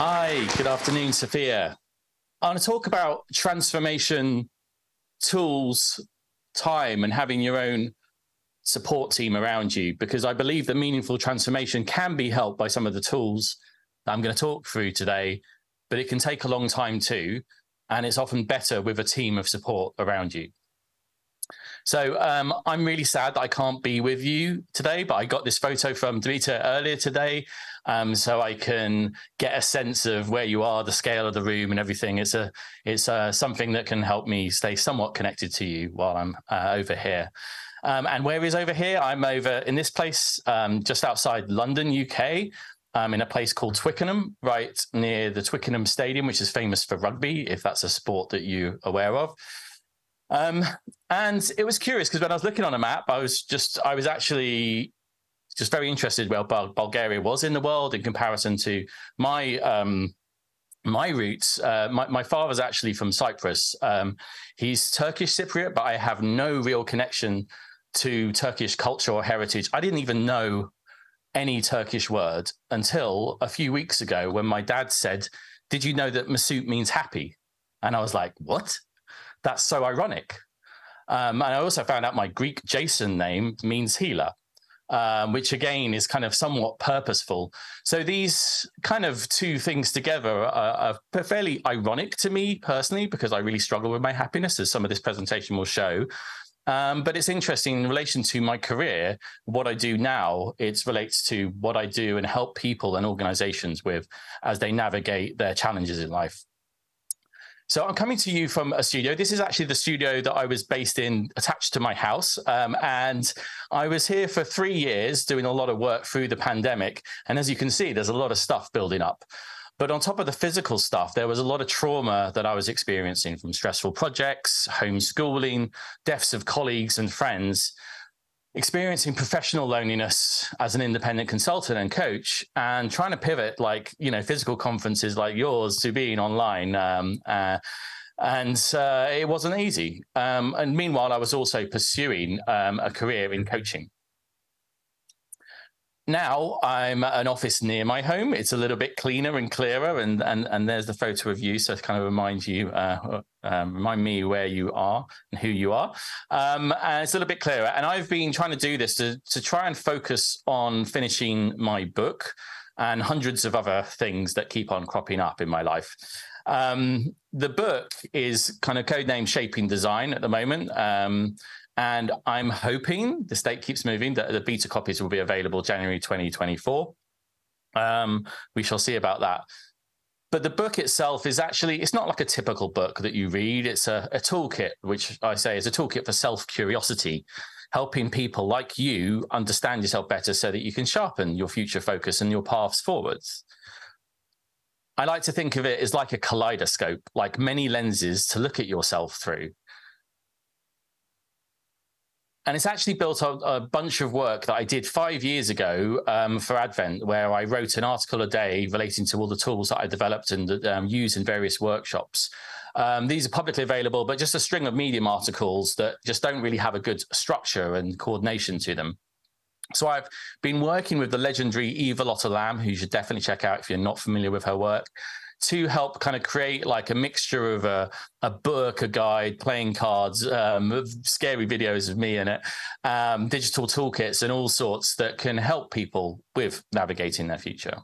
Hi, good afternoon, Sophia. I want to talk about transformation tools, time, and having your own support team around you, because I believe that meaningful transformation can be helped by some of the tools that I'm going to talk through today, but it can take a long time too. And it's often better with a team of support around you. So I'm really sad that I can't be with you today, but I got this photo from Dmita earlier today, so I can get a sense of where you are, the scale of the room and everything. It's something that can help me stay somewhat connected to you while I'm over here. And where is over here? I'm over in this place just outside London, UK, in a place called Twickenham, right near the Twickenham Stadium, which is famous for rugby, if that's a sport that you're aware of. And it was curious because when I was looking on a map, I was actually just very interested where Bulgaria was in the world in comparison to my my roots. My father's actually from Cyprus. He's Turkish Cypriot, but I have no real connection to Turkish culture or heritage. I didn't even know any Turkish word until a few weeks ago when my dad said, "Did you know that Mesut means happy?" And I was like, "What? That's so ironic." And I also found out my Greek Jason name means healer, which again is kind of somewhat purposeful. So these kind of two things together are fairly ironic to me personally, because I really struggle with my happiness, as some of this presentation will show. But it's interesting in relation to my career, what I do now, it relates to what I do and help people and organizations with as they navigate their challenges in life. So I'm coming to you from a studio. This is actually the studio that I was based in, attached to my house. And I was here for 3 years doing a lot of work through the pandemic. And as you can see, there's a lot of stuff building up. But on top of the physical stuff, there was a lot of trauma that I was experiencing from stressful projects, homeschooling, deaths of colleagues and friends, experiencing professional loneliness as an independent consultant and coach, and trying to pivot, like, physical conferences like yours to being online. It wasn't easy. And meanwhile, I was also pursuing a career in coaching. Now I'm at an office near my home. It's a little bit cleaner and clearer, and there's the photo of you, so to kind of remind me where you are and who you are. And it's a little bit clearer. And I've been trying to do this to try and focus on finishing my book and hundreds of other things that keep on cropping up in my life. The book is kind of codenamed Shaping Design at the moment. And I'm hoping, the date keeps moving, that the beta copies will be available January 2024. We shall see about that. But the book itself is actually, it's not like a typical book that you read. It's a toolkit, which I say is a toolkit for self-curiosity, helping people like you understand yourself better so that you can sharpen your future focus and your paths forwards. I like to think of it as like a kaleidoscope, like many lenses to look at yourself through. And it's actually built on a bunch of work that I did 5 years ago for Advent, where I wrote an article a day relating to all the tools that I developed and used in various workshops. These are publicly available, but just a string of Medium articles that just don't really have a good structure and coordination to them. So I've been working with the legendary Eva Lotta Lamb, who you should definitely check out if you're not familiar with her work, to help kind of create like a mixture of a book, a guide, playing cards, scary videos of me in it, digital toolkits and all sorts that can help people with navigating their future.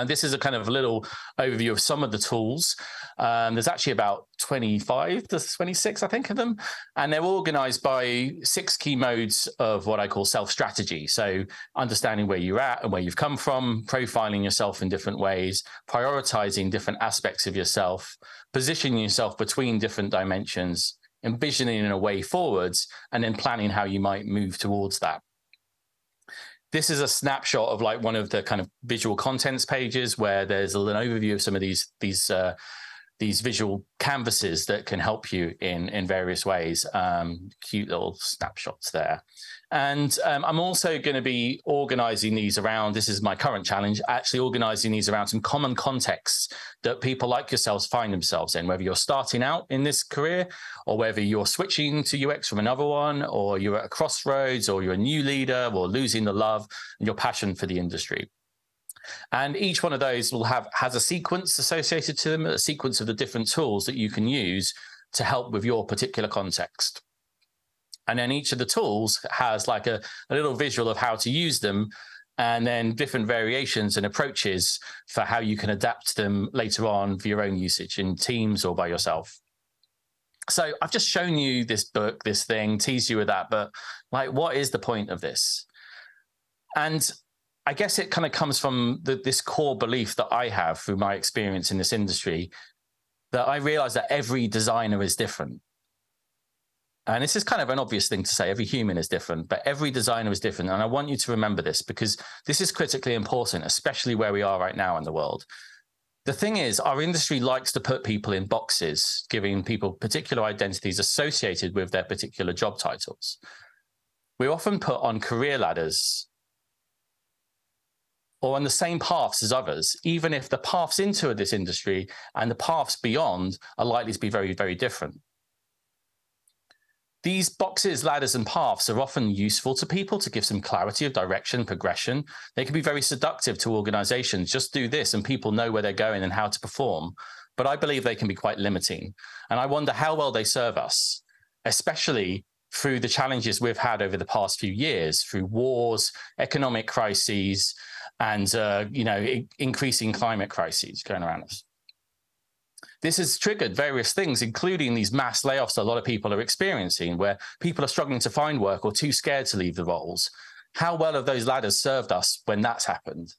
This is a kind of a little overview of some of the tools. There's actually about 25 to 26, I think, of them. And they're organized by 6 key modes of what I call self-strategy. So understanding where you're at and where you've come from, profiling yourself in different ways, prioritizing different aspects of yourself, positioning yourself between different dimensions, envisioning a way forwards, and then planning how you might move towards that. This is a snapshot of like one of the kind of visual contents pages where there's an overview of some of these visual canvases that can help you in various ways. Cute little snapshots there. And I'm also going to be organizing these around, this is my current challenge, actually organizing these around some common contexts that people like yourselves find themselves in, whether you're starting out in this career or whether you're switching to UX from another one, or you're at a crossroads, or you're a new leader, or losing the love and your passion for the industry. And each one of those has a sequence associated to them, a sequence of the different tools that you can use to help with your particular context. And then each of the tools has like a little visual of how to use them, and then different variations and approaches for how you can adapt them later on for your own usage in teams or by yourself. So I've just shown you this book, this thing, teased you with that, but like, what is the point of this? And I guess it kind of comes from this core belief that I have through my experience in this industry, that I realize that every designer is different. And this is kind of an obvious thing to say, every human is different, but every designer is different. And I want you to remember this, because this is critically important, especially where we are right now in the world. The thing is, our industry likes to put people in boxes, giving people particular identities associated with their particular job titles. We're often put on career ladders or on the same paths as others, even if the paths into this industry and the paths beyond are likely to be very, very different. These boxes, ladders, and paths are often useful to people to give some clarity of direction, progression. They can be very seductive to organizations. Just do this and people know where they're going and how to perform. But I believe they can be quite limiting. And I wonder how well they serve us, especially through the challenges we've had over the past few years, through wars, economic crises, and increasing climate crises going around us. This has triggered various things, including these mass layoffs that a lot of people are experiencing, where people are struggling to find work or too scared to leave the roles. How well have those ladders served us when that's happened?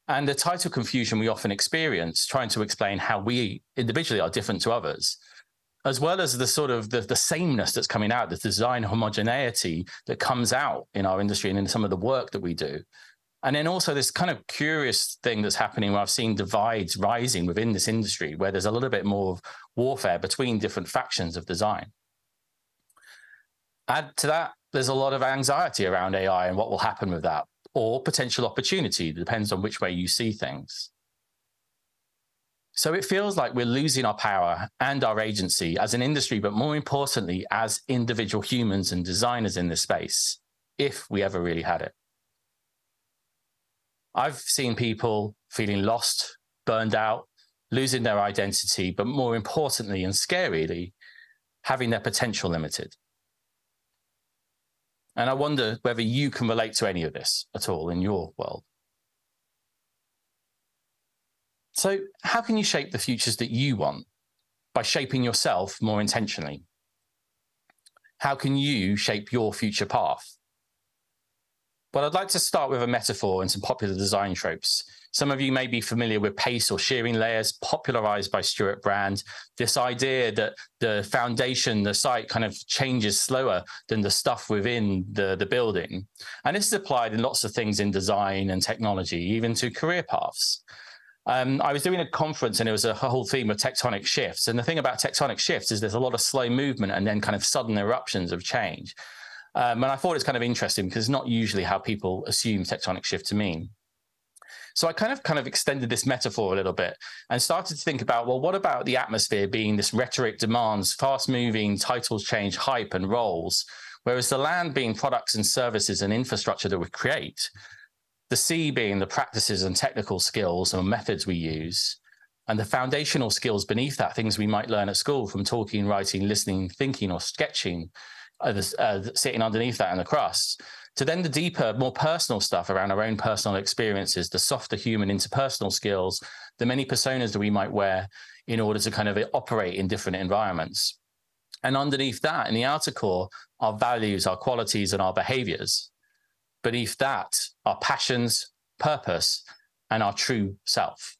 And the title confusion we often experience, trying to explain how we individually are different to others, as well as the sort of the sameness that's coming out, the design homogeneity that comes out in our industry and in some of the work that we do. And then also this kind of curious thing that's happening where I've seen divides rising within this industry, where there's a little bit more of warfare between different factions of design. Add to that, there's a lot of anxiety around AI and what will happen with that, or potential opportunity, depends on which way you see things. So it feels like we're losing our power and our agency as an industry, but more importantly, as individual humans and designers in this space, if we ever really had it. I've seen people feeling lost, burned out, losing their identity, but more importantly and scarily, having their potential limited. And I wonder whether you can relate to any of this at all in your world. So how can you shape the futures that you want? By shaping yourself more intentionally. How can you shape your future path? Well, I'd like to start with a metaphor and some popular design tropes. Some of you may be familiar with pace or shearing layers, popularized by Stuart Brand. This idea that the foundation, the site kind of changes slower than the stuff within the building. And this is applied in lots of things in design and technology, even to career paths. I was doing a conference and it was a whole theme of tectonic shifts. And the thing about tectonic shifts is there's a lot of slow movement and then kind of sudden eruptions of change. And I thought it's kind of interesting because it's not usually how people assume tectonic shift to mean. So I kind of extended this metaphor a little bit and started to think about, well, what about the atmosphere being this rhetoric demands, fast-moving, titles change, hype and roles, whereas the land being products and services and infrastructure that we create, the sea being the practices and technical skills and methods we use, and the foundational skills beneath that, things we might learn at school from talking, writing, listening, thinking, or sketching, sitting underneath that in the crust, to then the deeper, more personal stuff around our own personal experiences, the softer human interpersonal skills, the many personas that we might wear in order to kind of operate in different environments. And underneath that, in the outer core, our values, our qualities, and our behaviors. Beneath that, our passions, purpose, and our true self.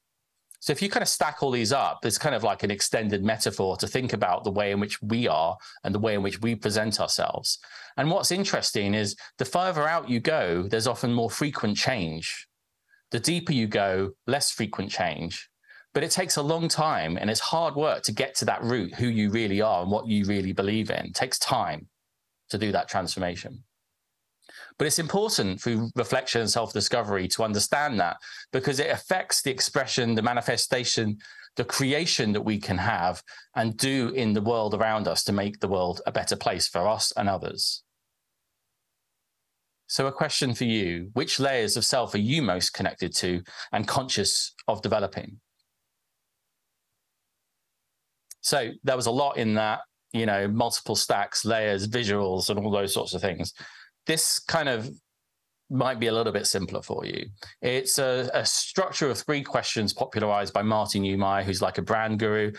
So if you kind of stack all these up, there's kind of like an extended metaphor to think about the way in which we are and the way in which we present ourselves. And what's interesting is the further out you go, there's often more frequent change. The deeper you go, less frequent change. But it takes a long time and it's hard work to get to that root, who you really are and what you really believe in. It takes time to do that transformation. But it's important through reflection and self-discovery to understand that, because it affects the expression, the manifestation, the creation that we can have and do in the world around us to make the world a better place for us and others. So a question for you: which layers of self are you most connected to and conscious of developing? So there was a lot in that, multiple stacks, layers, visuals, and all those sorts of things. This kind of might be a little bit simpler for you. It's a structure of 3 questions popularized by Martin Neumeier, who's like a brand guru.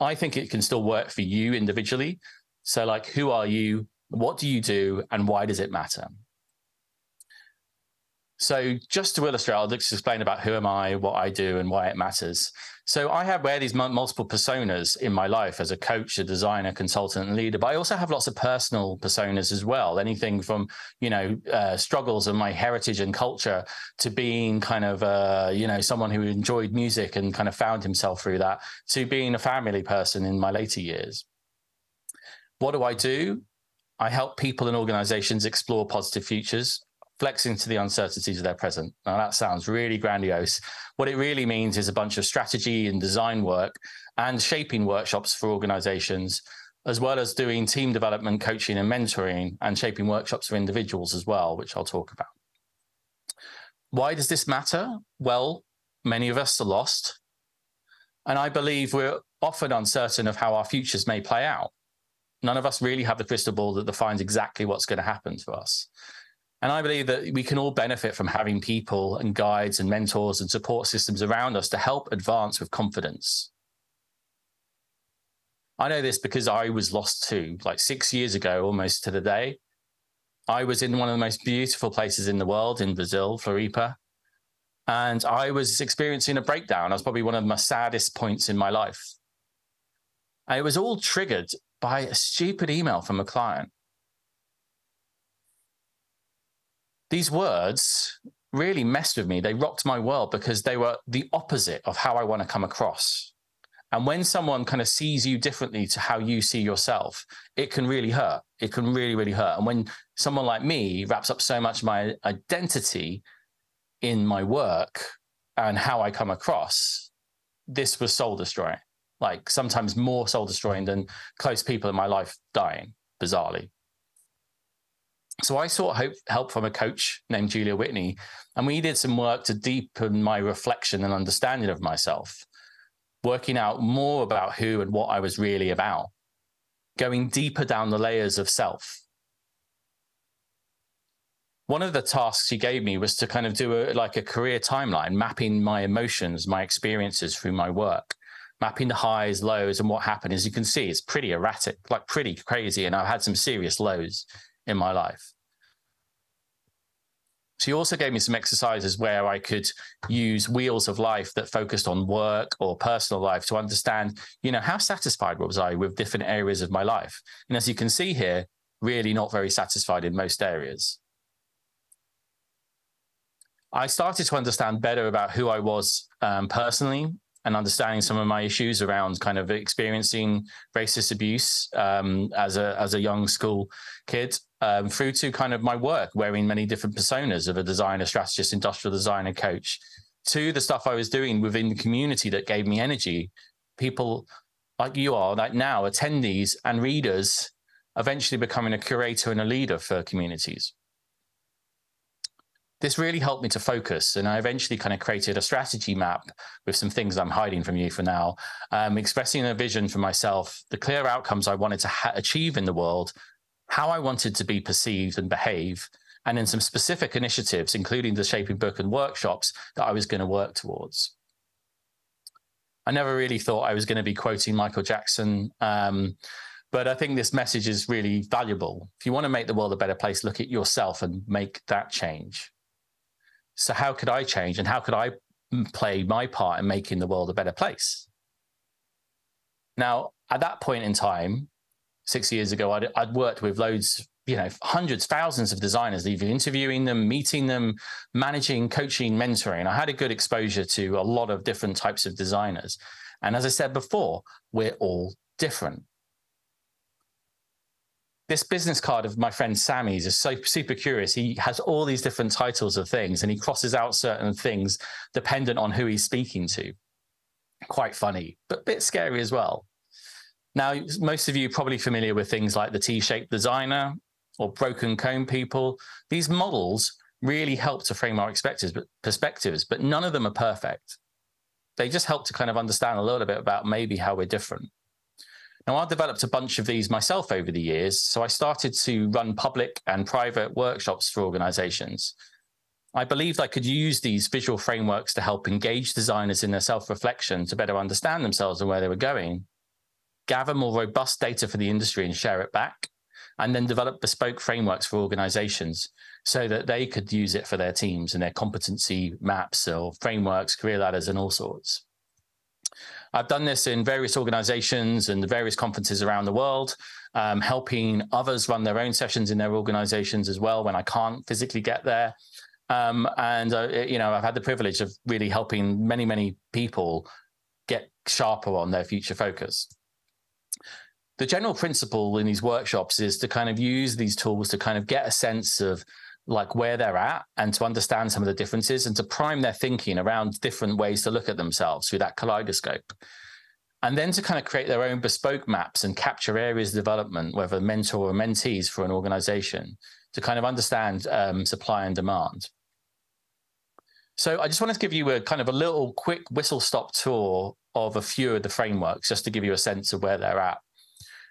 I think it can still work for you individually. So like, who are you? What do you do? And why does it matter? So just to illustrate, I'll just explain about who am I, what I do, and why it matters. So I wear these multiple personas in my life as a coach, a designer, consultant, and leader, but I also have lots of personal personas as well. Anything from, struggles of my heritage and culture to being kind of, someone who enjoyed music and kind of found himself through that, to being a family person in my later years. What do? I help people and organizations explore positive futures, flexing to the uncertainties of their present. Now, that sounds really grandiose. What it really means is a bunch of strategy and design work and shaping workshops for organizations, as well as doing team development, coaching and mentoring, and shaping workshops for individuals as well, which I'll talk about. Why does this matter? Well, many of us are lost, and I believe we're often uncertain of how our futures may play out. None of us really have the crystal ball that defines exactly what's going to happen to us. And I believe that we can all benefit from having people and guides and mentors and support systems around us to help advance with confidence. I know this because I was lost too. Like 6 years ago, almost to the day, I was in one of the most beautiful places in the world, in Brazil, Floripa, and I was experiencing a breakdown. I was probably one of my saddest points in my life. And it was all triggered by a stupid email from a client. These words really messed with me. They rocked my world because they were the opposite of how I want to come across. And when someone kind of sees you differently to how you see yourself, it can really hurt. It can really, really hurt. And when someone like me wraps up so much of my identity in my work and how I come across, this was soul destroying. Like sometimes more soul destroying than close people in my life dying, bizarrely. So I sought help from a coach named Julia Whitney, and we did some work to deepen my reflection and understanding of myself, working out more about who and what I was really about, going deeper down the layers of self. One of the tasks she gave me was to kind of do a career timeline, mapping my emotions, my experiences through my work, mapping the highs, lows, and what happened. As you can see, it's pretty erratic, like pretty crazy, and I've had some serious lows in my life. She also gave me some exercises where I could use wheels of life that focused on work or personal life to understand, how satisfied was I with different areas of my life? And as you can see here, really not very satisfied in most areas. I started to understand better about who I was personally, and understanding some of my issues around kind of experiencing racist abuse as a young school kid, through to kind of my work, wearing many different personas of a designer, strategist, industrial designer, coach, to the stuff I was doing within the community that gave me energy. People like you are, like now, attendees and readers, eventually becoming a curator and a leader for communities. This really helped me to focus, and I eventually kind of created a strategy map with some things I'm hiding from you for now, expressing a vision for myself, the clear outcomes I wanted to achieve in the world, how I wanted to be perceived and behave, and then some specific initiatives, including the shaping book and workshops that I was going to work towards. I never really thought I was going to be quoting Michael Jackson, but I think this message is really valuable. If you want to make the world a better place, look at yourself and make that change. So how could I change, and how could I play my part in making the world a better place? Now, at that point in time, 6 years ago, I'd worked with loads, hundreds, thousands of designers, either interviewing them, meeting them, managing, coaching, mentoring. I had a good exposure to a lot of different types of designers. And as I said before, we're all different. This business card of my friend Sammy's is so super curious. He has all these different titles of things, and he crosses out certain things dependent on who he's speaking to. Quite funny, but a bit scary as well. Now, most of you are probably familiar with things like the T-shaped designer, or broken cone people. These models really help to frame our perspectives, but none of them are perfect. They just help to kind of understand a little bit about maybe how we're different. Now, I've developed a bunch of these myself over the years, so I started to run public and private workshops for organizations. I believed I could use these visual frameworks to help engage designers in their self-reflection to better understand themselves and where they were going, gather more robust data for the industry and share it back, and then develop bespoke frameworks for organizations so that they could use it for their teams and their competency maps or frameworks, career ladders, and all sorts. I've done this in various organizations and various conferences around the world, helping others run their own sessions in their organizations as well when I can't physically get there. I've had the privilege of really helping many, many people get sharper on their future focus. The general principle in these workshops is to kind of use these tools to kind of get a sense of like where they're at and to understand some of the differences and to prime their thinking around different ways to look at themselves through that kaleidoscope. And then to kind of create their own bespoke maps and capture areas of development, whether mentor or mentees for an organization, to kind of understand supply and demand. So I just wanted to give you a kind of a little quick whistle-stop tour of a few of the frameworks, just to give you a sense of where they're at.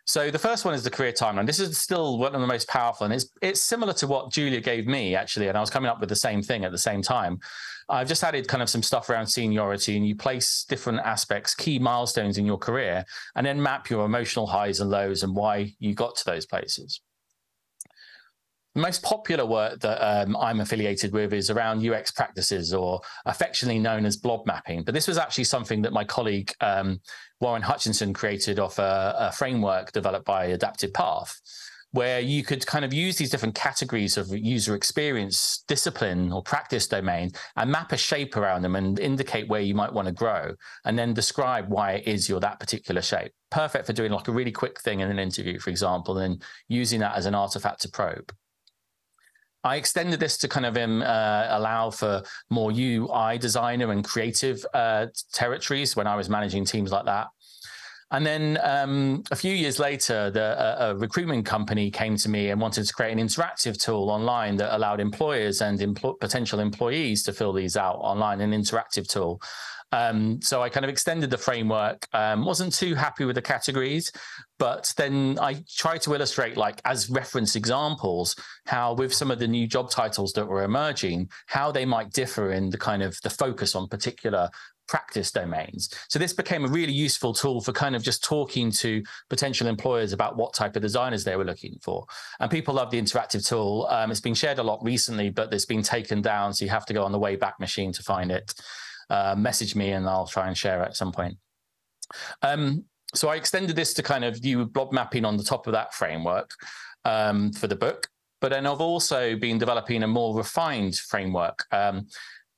So the first one is the career timeline. This is still one of the most powerful, and it's similar to what Julia gave me, actually, and I was coming up with the same thing at the same time. I've just added kind of some stuff around seniority, and you place different aspects, key milestones in your career, and then map your emotional highs and lows and why you got to those places. The most popular work that I'm affiliated with is around UX practices, or affectionately known as blob mapping. But this was actually something that my colleague, Warren Hutchinson, created off a framework developed by Adaptive Path, where you could kind of use these different categories of user experience, discipline, or practice domain, and map a shape around them and indicate where you might want to grow, and then describe why it is you're that particular shape. Perfect for doing like a really quick thing in an interview, for example, and using that as an artifact to probe. I extended this to kind of allow for more UI designer and creative territories when I was managing teams like that. And then a few years later, a recruitment company came to me and wanted to create an interactive tool online that allowed employers and potential employees to fill these out online, an interactive tool. So I kind of extended the framework, wasn't too happy with the categories, but then I tried to illustrate, like as reference examples, how with some of the new job titles that were emerging, how they might differ in the kind of the focus on particular practice domains. So this became a really useful tool for kind of just talking to potential employers about what type of designers they were looking for. And people love the interactive tool. It's been shared a lot recently, but it's been taken down, so you have to go on the Wayback Machine to find it. Message me and I'll try and share it at some point. So I extended this to kind of do blob mapping on the top of that framework for the book. But then I've also been developing a more refined framework,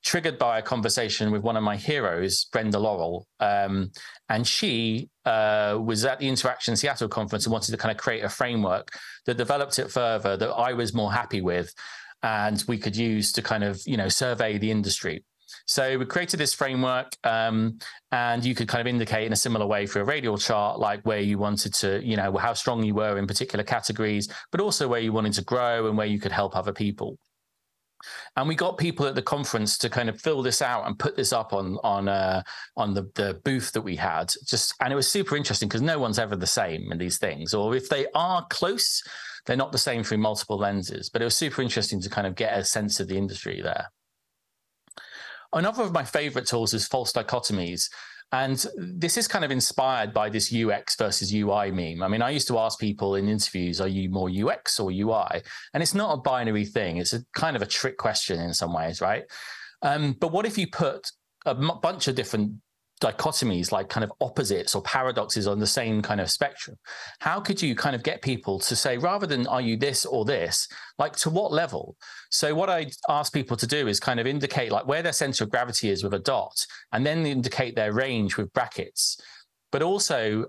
triggered by a conversation with one of my heroes, Brenda Laurel. And she was at the Interaction Seattle conference and wanted to kind of create a framework that developed it further, that I was more happy with, and we could use to kind of, survey the industry. So we created this framework, and you could kind of indicate in a similar way through a radial chart, like where you wanted to, how strong you were in particular categories, but also where you wanted to grow and where you could help other people. And we got people at the conference to kind of fill this out and put this up on the booth that we had. And it was super interesting because no one's ever the same in these things, or if they are close, they're not the same through multiple lenses. But it was super interesting to kind of get a sense of the industry there. Another of my favorite tools is false dichotomies. And this is kind of inspired by this UX versus UI meme. I mean, I used to ask people in interviews, are you more UX or UI? And it's not a binary thing. It's a kind of a trick question in some ways, right? But what if you put a bunch of different dichotomies, like kind of opposites or paradoxes on the same kind of spectrum? How could you kind of get people to say, rather than are you this or this, like to what level? So what I ask people to do is kind of indicate like where their center of gravity is with a dot, and then indicate their range with brackets, but also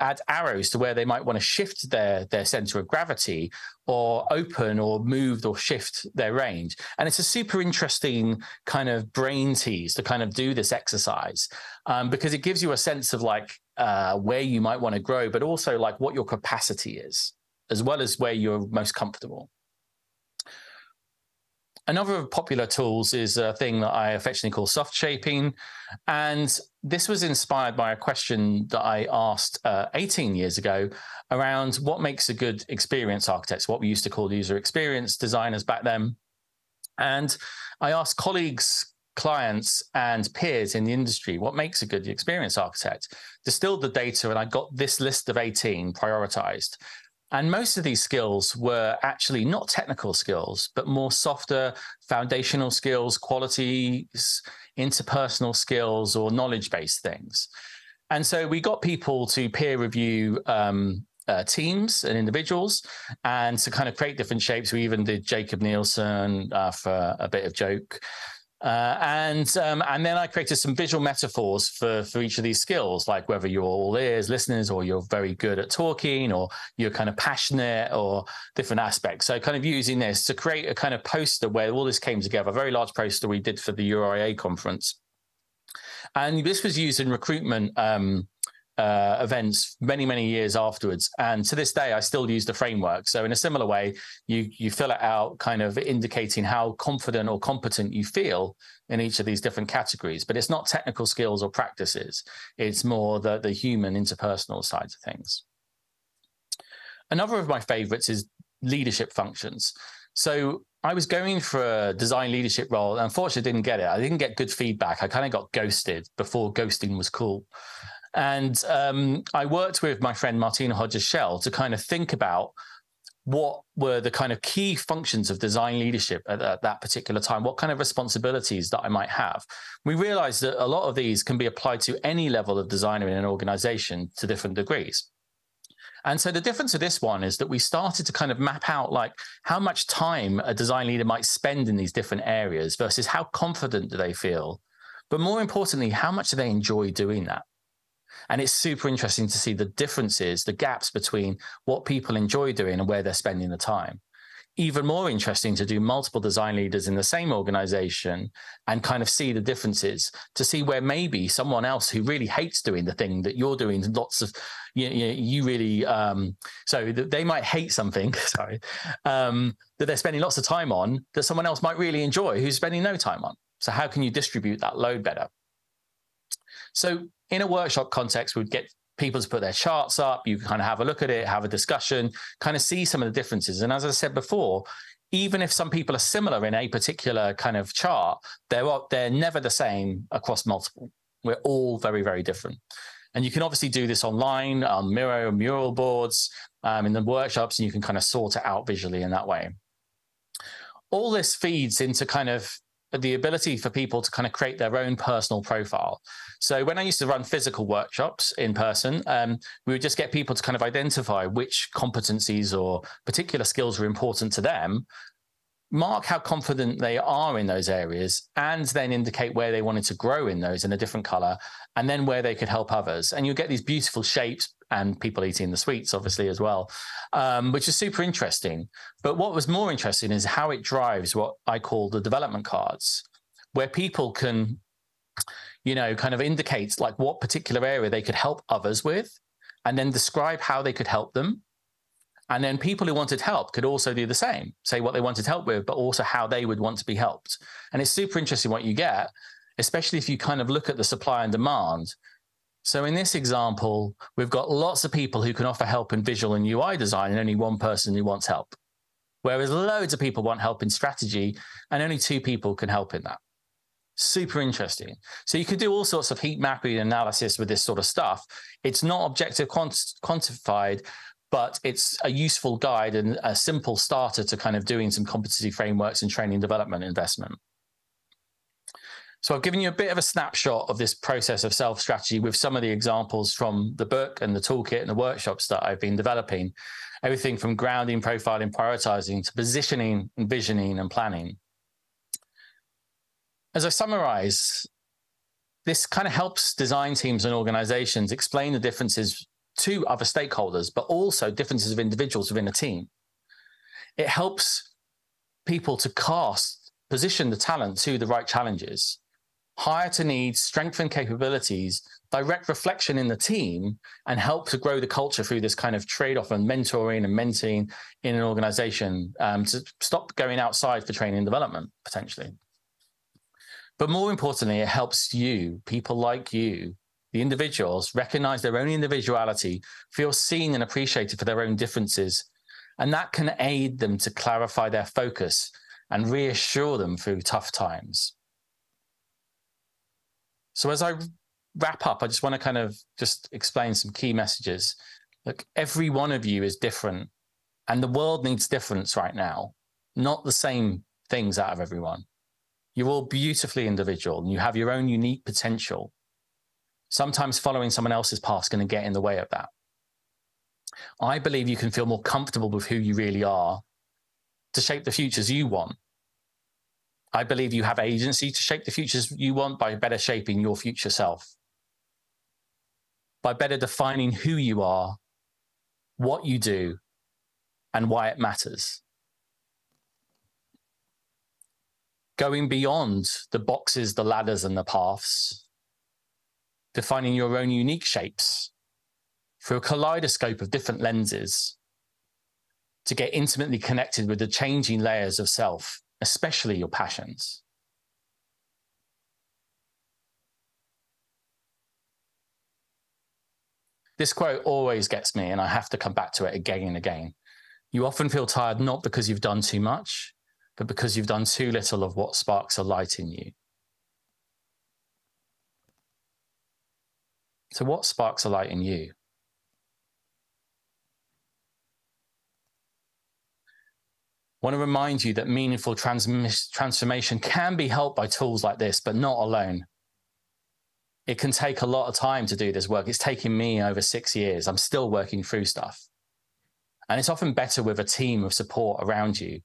add arrows to where they might want to shift their center of gravity, or open or moved or shift their range. And it's a super interesting kind of brain tease to kind of do this exercise, because it gives you a sense of like where you might want to grow, but also like what your capacity is. as well as where you're most comfortable. Another popular tools is a thing that I affectionately call soft shaping. And this was inspired by a question that I asked 18 years ago around what makes a good experience architect, what we used to call user experience designers back then. And I asked colleagues, clients, and peers in the industry, what makes a good experience architect? Distilled the data, and I got this list of 18 prioritized. And most of these skills were actually not technical skills, but more softer foundational skills, qualities, interpersonal skills, or knowledge-based things. And so we got people to peer review teams and individuals, and to kind of create different shapes. We even did Jacob Nielsen for a bit of joke. And then I created some visual metaphors for each of these skills, like whether you're all ears, listeners, or you're very good at talking, or you're kind of passionate, or different aspects. So kind of using this to create a kind of poster where all this came together, a very large poster we did for the URIA conference. And this was used in recruitment events many years afterwards, and to this day I still use the framework. So in a similar way, you fill it out, kind of indicating how confident or competent you feel in each of these different categories, but it's not technical skills or practices, it's more the human interpersonal sides of things. Another of my favorites is leadership functions. So I was going for a design leadership role. Unfortunately, didn't get it. I didn't get good feedback. I kind of got ghosted before ghosting was cool. And I worked with my friend Martina Hodges-Shell to kind of think about what were the kind of key functions of design leadership at that particular time, what kind of responsibilities that I might have. We realized that a lot of these can be applied to any level of designer in an organization to different degrees. And so the difference of this one is that we started to kind of map out like how much time a design leader might spend in these different areas versus how confident do they feel. But more importantly, how much do they enjoy doing that? And it's super interesting to see the differences, the gaps between what people enjoy doing and where they're spending the time. Even more interesting to do multiple design leaders in the same organization and kind of see the differences, to see where maybe someone else who really hates doing the thing that you're doing lots of, you really, so they might hate something, sorry, that they're spending lots of time on that someone else might really enjoy who's spending no time on. So how can you distribute that load better? So in a workshop context, we'd get people to put their charts up. You kind of have a look at it, have a discussion, kind of see some of the differences. And as I said before, even if some people are similar in a particular kind of chart, they're never the same across multiple. We're all very different. And you can obviously do this online on Miro, mural boards, in the workshops, and you can kind of sort it out visually in that way. All this feeds into kind of the ability for people to kind of create their own personal profile. So when I used to run physical workshops in person, we would just get people to kind of identify which competencies or particular skills were important to them, mark how confident they are in those areas, and then indicate where they wanted to grow in those in a different color, and then where they could help others. And you'll get these beautiful shapes and people eating the sweets, obviously, as well, which is super interesting. But what was more interesting is how it drives what I call the development cards, where people can, kind of indicate like what particular area they could help others with, and then describe how they could help them. And then people who wanted help could also do the same, say what they wanted help with, but also how they would want to be helped. And it's super interesting what you get, especially if you kind of look at the supply and demand. So in this example, we've got lots of people who can offer help in visual and UI design and only one person who wants help. Whereas loads of people want help in strategy and only 2 people can help in that. Super interesting. So you can do all sorts of heat mapping analysis with this sort of stuff. It's not objective quantified, but it's a useful guide and a simple starter to kind of doing some competency frameworks and training development investment. So I've given you a bit of a snapshot of this process of self-strategy with some of the examples from the book and the toolkit and the workshops that I've been developing. Everything from grounding, profiling, prioritizing to positioning, envisioning, and planning. As I summarize, this kind of helps design teams and organizations explain the differences to other stakeholders, but also differences of individuals within a team. It helps people to position the talent to the right challenges. hire to needs, strengthen capabilities, direct reflection in the team, and help to grow the culture through this kind of trade-off and mentoring and mentoring in an organization, to stop going outside for training and development, potentially. But more importantly, it helps you, people like you, the individuals, recognize their own individuality, feel seen and appreciated for their own differences, and that can aid them to clarify their focus and reassure them through tough times. So as I wrap up, I just want to kind of just explain some key messages. Look, every one of you is different, and the world needs difference right now, not the same things out of everyone. You're all beautifully individual, and you have your own unique potential. Sometimes following someone else's path is going to get in the way of that. I believe you can feel more comfortable with who you really are to shape the futures you want. I believe you have agency to shape the futures you want by better shaping your future self, by better defining who you are, what you do, and why it matters. Going beyond the boxes, the ladders, and the paths, defining your own unique shapes through a kaleidoscope of different lenses to get intimately connected with the changing layers of self, especially your passions. This quote always gets me, and I have to come back to it again and again. You often feel tired not because you've done too much, but because you've done too little of what sparks a light in you. So what sparks a light in you? I want to remind you that meaningful transformation can be helped by tools like this, but not alone. It can take a lot of time to do this work. It's taken me over 6 years. I'm still working through stuff. And it's often better with a team of support around you.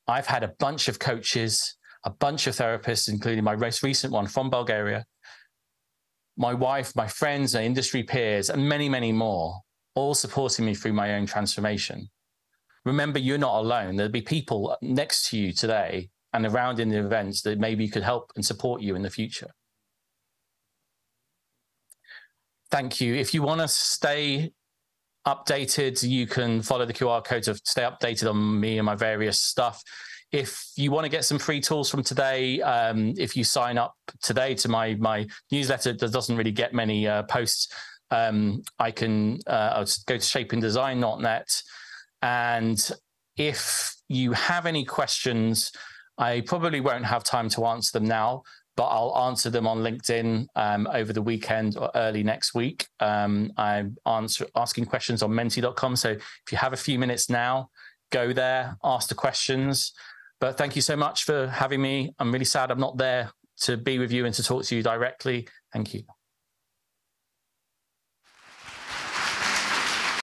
I've had a bunch of coaches, a bunch of therapists, including my most recent one from Bulgaria, my wife, my friends, my industry peers, and many, many more, all supporting me through my own transformation. Remember, you're not alone. There'll be people next to you today and around in the events that maybe could help and support you in the future. Thank you. If you want to stay updated, you can follow the QR code to stay updated on me and my various stuff. If you want to get some free tools from today, if you sign up today to my newsletter that doesn't really get many posts, I'll go to shapingdesign.net. And if you have any questions, I probably won't have time to answer them now, but I'll answer them on LinkedIn over the weekend or early next week. I'm asking questions on menti.com. So if you have a few minutes now, go there, ask the questions. But thank you so much for having me. I'm really sad I'm not there to be with you and to talk to you directly. Thank you.